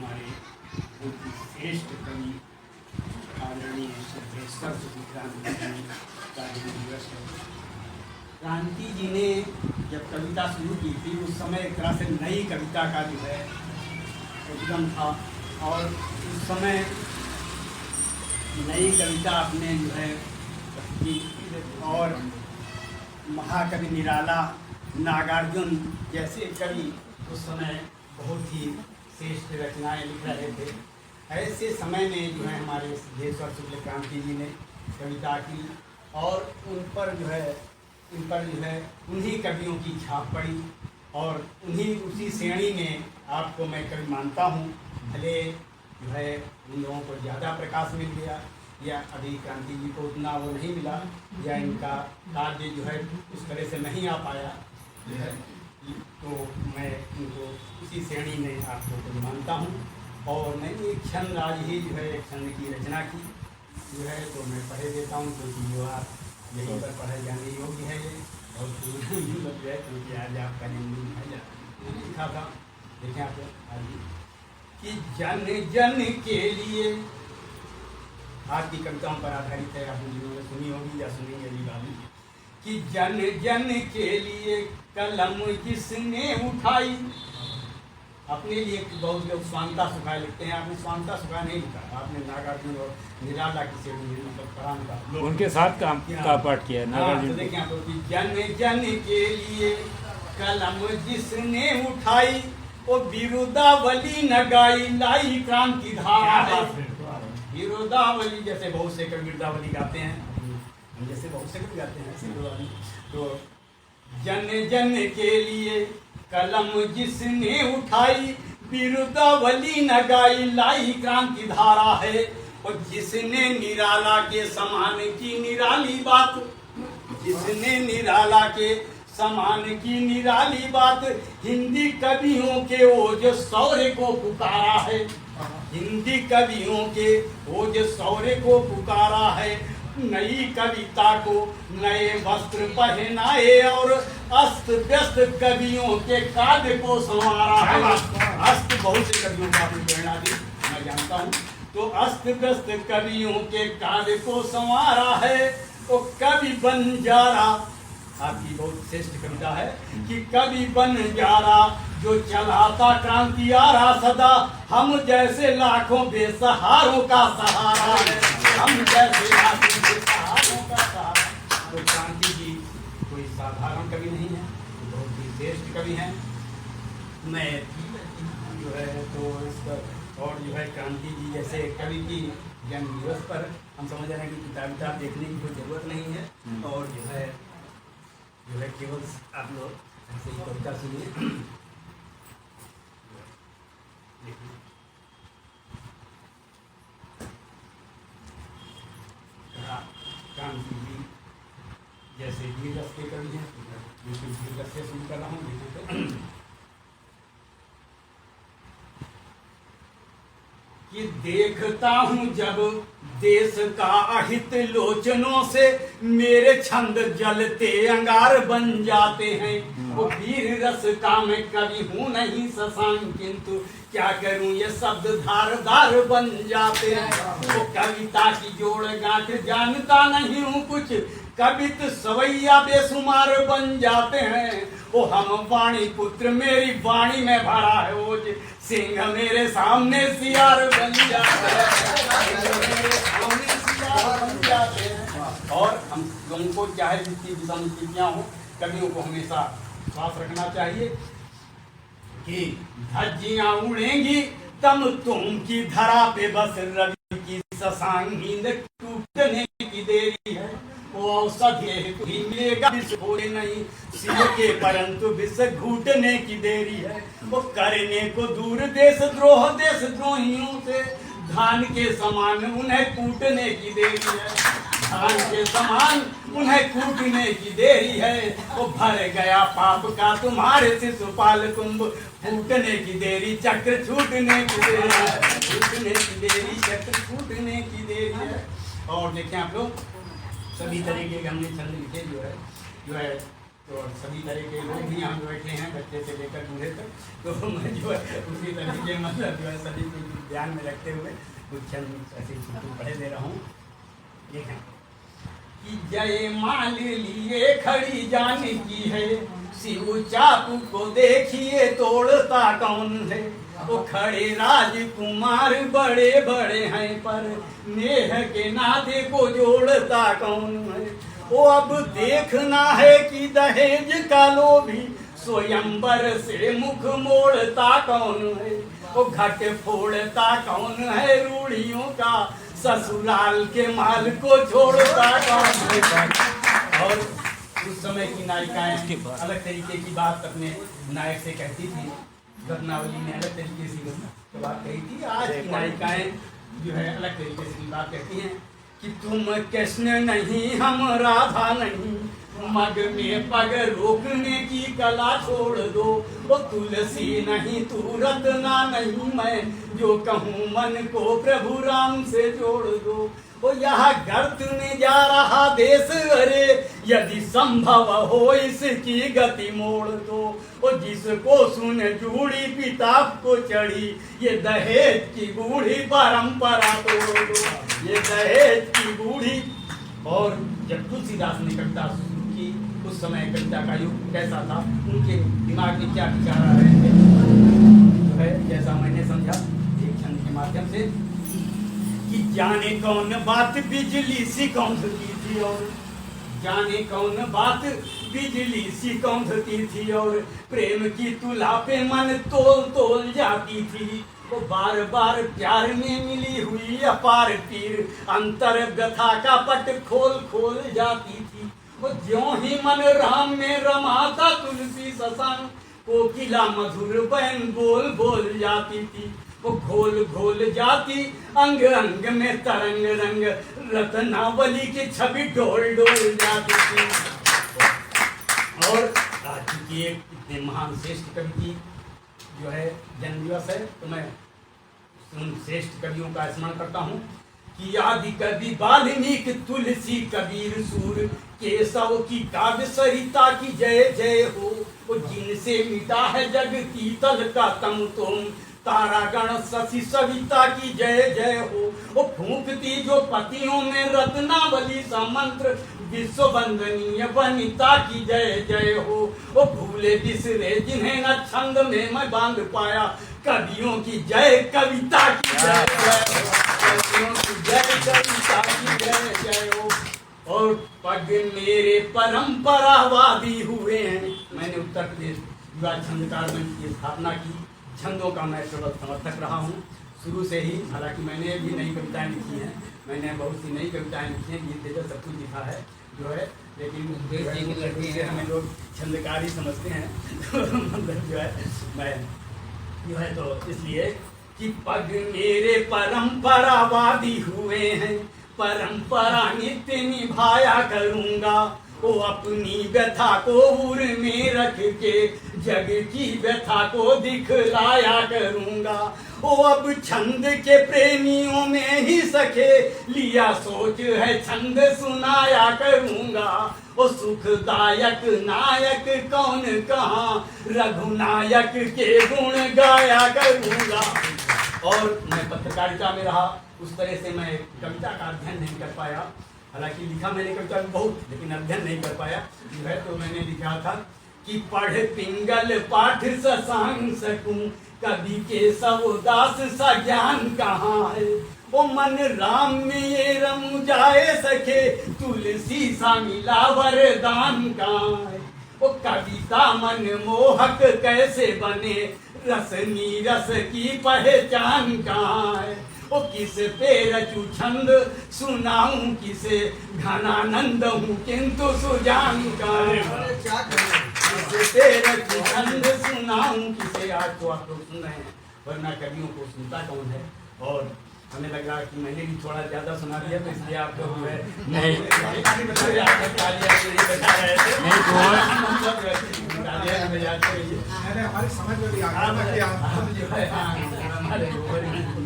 हमारे बहुत ही श्रेष्ठ कवि आदरणीय सिद्धेश्वर क्रांति जी का जन्मदिवस है। क्रांति जी ने जब कविता शुरू की थी उस समय एक तरह से नई कविता का जो है उद्गम था, और उस समय नई कविता अपने जो है की, और महाकवि निराला नागार्जुन जैसे कवि उस समय बहुत ही श्रेष्ठ रचनाएं लिख रहे थे। ऐसे समय में जो है हमारे सिद्धेश्वर शुक्ल क्रांति जी ने कविता की, और इन पर जो है उन्हीं कवियों की छाप पड़ी, और उसी श्रेणी में आपको मैं कवि मानता हूँ। भले जो है उन लोगों को ज़्यादा प्रकाश मिल गया, या अभी क्रांति जी को उतना वो नहीं मिला, या इनका कार्य जो है उस तरह से नहीं आ पाया जो है, तो मैं उनको उसी श्रेणी में आपको मानता हूँ। और मैंने एक छंद आज ही जो है एक छंद की रचना की जो है, तो मैं पढ़े देता हूँ, क्योंकि जो आप यहीं पर पढ़े जाने योग्य है ये, और लग जाए क्योंकि आज आपका जन्मदिन है। मैंने लिखा था, देखें आप आज कि जन जन के लिए, आज की कविताओं पर आधारित है, आप जिन्होंने सुनी होगी या सुनेंगे अभी वाली, कि जन जन के लिए कलम जिसने उठाई। अपने लिए बहुत लोग स्वांता सुखा लिखते हैं, आपने स्वांता सुखा नहीं लिखा, आपने नागार्जुन और निराला की से मतलब उनके साथ काम का पाठ किया है नागार्जुन। तो देखें आप, जन जन के लिए कलम जिसने उठाई, वो बिरुदावली न गाई लाई क्रांति धारा है। बिरुदावली जैसे बहुत से कवि बिरुदावली गाते हैं, हम जैसे बहुत से कवि गाते हैं, तो जन जन के लिए कलम जिसने उठाई, बिरुदावली न गाई लाई क्रांति धारा है। और जिसने निराला के समान की निराली बात, जिसने निराला के समान की निराली बात, हिंदी कवियों के ओज शौर्य को पुकारा है। हिंदी कवियों के ओज शौर्य को पुकारा है। नई कविता को नए वस्त्र पहनाए, और अस्त व्यस्त कवियों के काव्य को संवारा है। अस्त बहुत से कवियों का आपने प्रेरणा दी, मैं जानता हूँ। तो अस्त व्यस्त कवियों के काव्य को संवारा है। तो कवि बंजारा, आपकी बहुत श्रेष्ठ कविता है कि कवि बंजारा जो चलाता क्रांति आ रहा सदा, हम जैसे लाखों बेसहारों का सहारा है। हम जैसे लाखों बेसहारों का सहारा। तो क्रांति जी कोई साधारण कवि नहीं है, बहुत ही श्रेष्ठ कवि हैं। मैं जो है तो इसका, और जो है क्रांति जी जैसे कवि की जन्म दिवस पर हम समझ रहे हैं कि किताब देखने की कोई जरूरत नहीं है, और जो है केवल आप लोग ऐसे ही कविता सुनिए। क्रांति जी जैसे वीर रस के कवि हैं, बिल्कुल वीर रस से शुरू कर रहा हूँ कि देखता हूँ जब देश का अहित लोचनों से, मेरे छंद जलते अंगार बन जाते हैं। वो वीर रस का मैं कवि हूँ नहीं शशांक, किंतु क्या करूँ ये शब्द धारदार बन जाते हैं। वो कविता की जोड़ गांठ जानता नहीं हूँ कुछ, कवित सवैया बेसुमार बन जाते हैं। वो हम वाणी पुत्र मेरी वाणी में भरा है ओज, सिंह मेरे सामने सियार बन जाते हैं। और हम लोगों को चाहे जितनी विषमस्थितियां हो, कवियों को हमेशा साफ रखना चाहिए कि धज्जियां उड़ेंगी तम तुम की धरा पे, बस रवि की शशांक नींद टूटने की देरी है। वो औषधि ही मिलेगा विष होने नहीं सिर के, परंतु विष घूटने की देरी है। वो करने को दूर देश द्रोहियों से, धान के समान उन्हें कूटने की देरी है। धान के समान उन्हें कूटने की देरी है। वो भर गया पाप का तुम्हारे शिशुपाल कुंभ, फूटने की देरी चक्र छूटने की देरी है। छूटने की देरी चक्र छूटने की देरी है। और देखें आप लोग, सभी तरीके के हमने छंद लिखे जो है तो सभी तरह के लोग भी यहाँ बैठे हैं, बच्चे से लेकर बूढ़े तक। तो मैं जो है उसी तरीके मतलब जो है सभी को ध्यान में रखते हुए कुछ चंद ऐसे छुट्टी पढ़े दे रहा हूँ। ये है कि जय माल लिए खड़ी जाने की है, शिव चाकू को देखिए तोड़ता कौन है। वो खड़े राजकुमार बड़े बड़े हैं, पर नेह के नाते को जोड़ता कौन है। वो अब देखना है कि दहेज का लोभी स्वयंवर से मुख मोड़ता कौन है। वो घट फोड़ता कौन है, रूढ़ियों का ससुराल के माल को छोड़ता कौन है। और उस समय की नायिकाएं अलग तरीके की बात अपने नायक से कहती थी, रत्नावली ने अलग तरीके से बात कही थी। आज की नायिकाएं जो है अलग तरीके से बात कहती हैं कि तुम कृष्ण नहीं, हम राधा नहीं, मग में पग रोकने की कला छोड़ दो। वो तुलसी नहीं, तू रत्ना नहीं, मैं जो कहूँ मन को प्रभु राम से जोड़ दो। वो यह गर्त में जा रहा देश, अरे यदि संभव हो इसकी गति मोड़ दो। वो जिसको सुन जूड़ी पिता को चढ़ी, ये दहेज की बूढ़ी परंपरा तोड़ दो, ये दहेज की बूढ़ी। और जब तुलसीदास ने कविता शुरू की, उस समय कविता का युग कैसा था, उनके दिमाग में क्या विचार आ रहे थे, तो है जैसा मैंने समझा एक छंद के माध्यम से कि जाने कौन बात बिजली सी कौंधती थी, और जाने कौन बात बिजली सी कौंधती थी, और प्रेम की तुला पे मन तोल तोल जाती थी। वो बार बार प्यार में मिली हुई अपार पीर, अंतर व्यथा का पट खोल खोल जाती थी। वो ज्यों ही मन राम में रमाता तुलसी ससान, कोकिला मधुर बैन बोल बोल जाती थी। वो घोल घोल जाती अंग अंग में तरंग रंग, रत्नावली की छवि डोल डोल जाती थी। और आज की एक इतने महान श्रेष्ठ कवि की जो है जन्म दिवस है, तो मैं उन श्रेष्ठ कवियों का स्मरण करता हूँ कि आदि कवि वाल्मीकि, तुलसी, कबीर, सूर, केशव की काव्य सरिता की जय जय हो। वो जिनसे मिटा है जग की तल का तम तुम, तारागण शशि सविता की जय जय हो। वो फूंकती जो पतियों में रत्नावली सा मंत्र, विश्व वंदनीय वनिता की जय जय हो। वो भूले बिसरे जिन्हें न छंद में मैं बांध पाया, कवियों की जय कविता की जय जय हो, कवियों की जय कविता की जय जय हो। और पग मेरे परंपरावादी हुए हैं। मैंने उत्तर प्रदेश युवा छंदकार मंच की स्थापना की, छंदों का मैं प्रबल समर्थक रहा हूँ शुरू से ही। हालांकि मैंने भी नई कविताएं लिखी हैं, मैंने बहुत सी नई कविताएं लिखी हैं, गीत तेजस सब कुछ लिखा है जो है, लेकिन हमें लोग छंदकारी समझते हैं मतलब जो है मैं जो है, तो इसलिए कि पग मेरे परंपरावादी हुए हैं, परंपरा नित्य निभाया करूँगा। वो अपनी व्यथा को उर में रख के जग की व्यथा को दिखलाया करूँगा। वो अब छंद के प्रेमियों में ही सके लिया सोच है, छंद सुनाया करूँगा। वो सुखदायक नायक कौन कहाँ, रघुनायक के गुण गाया करूँगा। और मैं पत्रकारिता में रहा, उस तरह से मैं कविता का अध्ययन नहीं कर पाया। हालांकि लिखा मैंने कविता में बहुत, लेकिन अध्ययन नहीं कर पाया जो है। तो मैंने लिखा था कि पढ़ पिंगल पाठ ससांग सकूं, कवि के सब उदास सा ज्ञान कहाँ है। वो मन राम में ये रम जाए सके, तुलसी सा मिला वरदान कहाँ है। वो कविता मन मोहक कैसे बने, रसनी रस की पहचान कहाँ है। वो किस पे रचू छंद सुनाऊं किसे, घनानंद हूँ किंतु सुजान कहाँ है। किस पे रचू छंद सुनाऊं किसे। आज तो आप लोग सुन रहे हैं, वरना कवियों को सुनता कौन है। और हमें लग रहा कि मैंने भी थोड़ा ज्यादा सुना दिया, तो इसलिए आप लोग जो है नहीं हमारी समझ में भी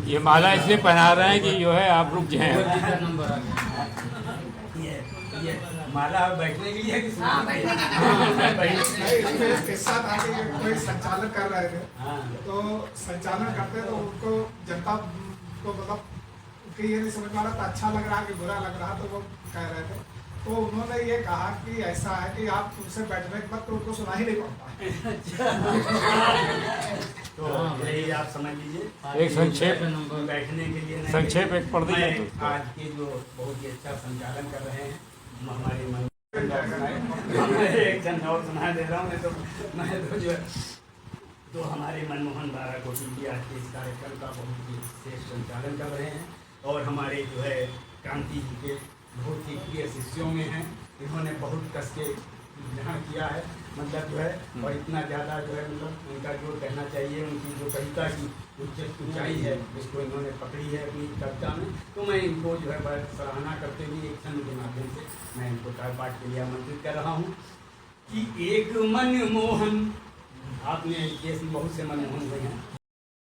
ये माला इसलिए पहना रहे हैं कि जो है आप रुक जाएं। माला बैठने के लिए कि हाँ, सुनने के लिए? नहीं, इसमें एक किस्सा था कि कोई संचालन कर रहे थे, हाँ तो संचालन करते तो उनको जनता को मतलब कि ये नहीं समझ में आ रहा था अच्छा लग रहा कि बुरा लग रहा, तो वो कह रहे थे। तो उन्होंने ये कहा कि ऐसा है कि आप उनसे बैठने के बाद तो उनको सुना ही नहीं पड़ता। तो यही आप समझ लीजिए एक संक्षेप बैठने के लिए नहीं, संक्षेप एक पढ़ दीजिए मैं तो। आज के जो बहुत ही अच्छा संचालन कर रहे हैं हमारे मन एक जन और सुना दे रहा हूँ मैं तो जो है तो हमारे मनमोहन बारा कोटी जी आज के इस कार्यक्रम का बहुत ही श्रेष्ठ संचालन कर रहे हैं और हमारे जो है क्रांति जी के बहुत ही प्रिय शिष्यों में हैं। इन्होंने बहुत कस के ग्रहण किया है, मतलब जो है और इतना ज़्यादा जो है मतलब उनका जो कहना चाहिए उनकी जो कविता की ऊंचाई है उसको इन्होंने पकड़ी है अपनी कविता में। तो मैं इनको जो है बड़ा सराहना करते हुए एक छंद के माध्यम से मैं इनको पाठ के लिए आमंत्रित कर रहा हूँ कि एक मनमोहन, आपने केस में बहुत से मनमोहन हुए हैं,